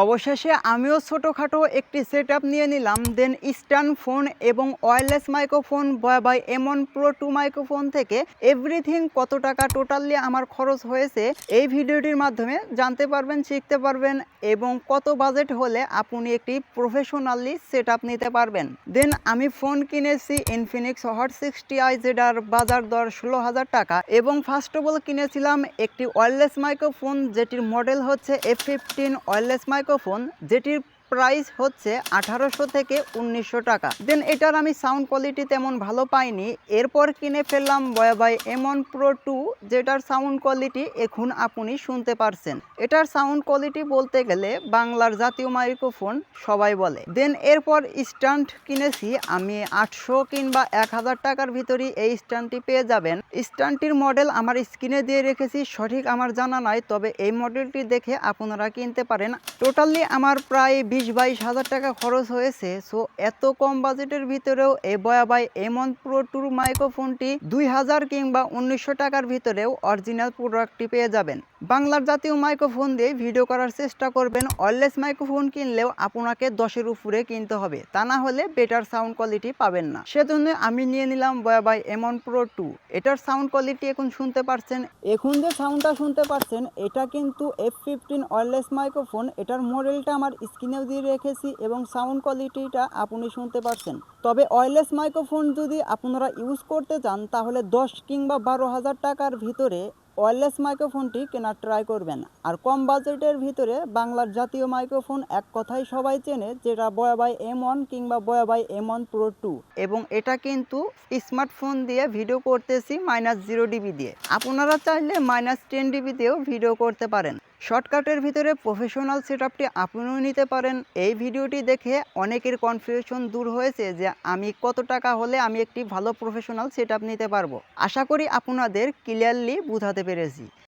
অবশেষে আমিও ছোটোখাটো একটি সেটআপ নিয়ে নিলাম। দেন স্ট্যান্ড ফোন এবং wireless microphone by M1 Pro 2 microphone থেকে এভরিথিং কত টাকা টোটালি আমার খরচ হয়েছে এই ভিডিওটির মাধ্যমে জানতে পারবেন, শিখতে পারবেন এবং কত বাজেট হলে আপনি একটি প্রফেশনালি সেটআপ নিতে পারবেন। দেন আমি ফোন কিনেছি ইনফিনিক্স হট 60i, যেটার বাজার দর 16,000 টাকা এবং ফার্স্ট অফ অল কিনেছিলাম একটি ওয়্যারলেস মাইক্রোফোন যেটির মডেল হচ্ছে F15 ওয়্যারলেস মাইক্রোফোন, যেটির প্রাইস হচ্ছে 1800 থেকে 1900 টাকা। দেন এটার আমি সাউন্ড কোয়ালিটি তেমন ভালো পাইনি। এরপর কিনে ফেললাম বাই M1 Pro 2, যেটার সাউন্ড কোয়ালিটি এখন আপনি শুনতে পারছেন। এটার সাউন্ড কোয়ালিটি বলতে গেলে বাংলার জাতীয় মাইক্রোফোন সবাই বলে। দেন এরপর স্ট্যান্ড কিনেছি আমি 800 কিংবা 1000 টাকার ভিতরে এই স্ট্যান্ডটি পেয়ে যাবেন। স্ট্যান্ডটির মডেল আমার স্ক্রিনে দিয়ে রেখেছি, সঠিক আমার জানা নাই, তবে এই মডেলটি দেখে আপনারা কিনতে পারেন। টোটালি আমার প্রায় 20-22 হাজার টাকা খরচ হয়েছে। সো এত কম বাজেটের ভিতরেও এই বাই M1 Pro 2 মাইক্রোফোনটি 2000 কিংবা 1900 টাকার ভিতরেও অরিজিনাল প্রোডাক্টটি পেয়ে যাবেন। বাংলার জাতীয় মাইক্রোফোন দিয়ে ভিডিও করার চেষ্টা করবেন। ওয়্যারলেস মাইক্রোফোন কিনলেও আপনাকে 10-এর উপরে কিনতে হবে, তা না হলে বেটার সাউন্ড কোয়ালিটি পাবেন না। সেজন্য আমি নিয়ে নিলাম বাই M1 Pro 2। এটার সাউন্ড কোয়ালিটি এখন শুনতে পারছেন। এখন যে সাউন্ডটা শুনতে পারছেন এটা কিন্তু F15 ওয়্যারলেস মাইক্রোফোন। এটার মডেলটা আমার স্ক্রিনেও দিয়ে রেখেছি এবং সাউন্ড কোয়ালিটিটা আপনি শুনতে পারছেন। তবে ওয়্যারলেস মাইক্রোফোন যদি আপনারা ইউজ করতে চান তাহলে 10 কিংবা 12,000 টাকার ভিতরে ওয়্যারলেস মাইক্রোফোনটি কেনার ট্রাই করবেন। আর কম বাজেটের ভিতরে বাংলার জাতীয় মাইক্রোফোন এক কথায় সবাই চেনে, যেটা বাই M1 কিংবা বাই M1 Pro 2। এবং এটা কিন্তু স্মার্টফোন দিয়ে ভিডিও করতেছি -0 dB দিয়ে। আপনারা চাইলে -10 dB দিয়েও ভিডিও করতে পারেন। শর্টকাটের ভিতরে প্রফেশনাল সেটআপটি আপনিও নিতে পারেন। এই ভিডিওটি দেখে অনেকের কনফিউশন দূর হয়েছে যে আমি কত টাকা হলে আমি একটি ভালো প্রফেশনাল সেটআপ নিতে পারবো। আশা করি আপনাদের ক্লিয়ারলি বোঝাতে পেরেছি।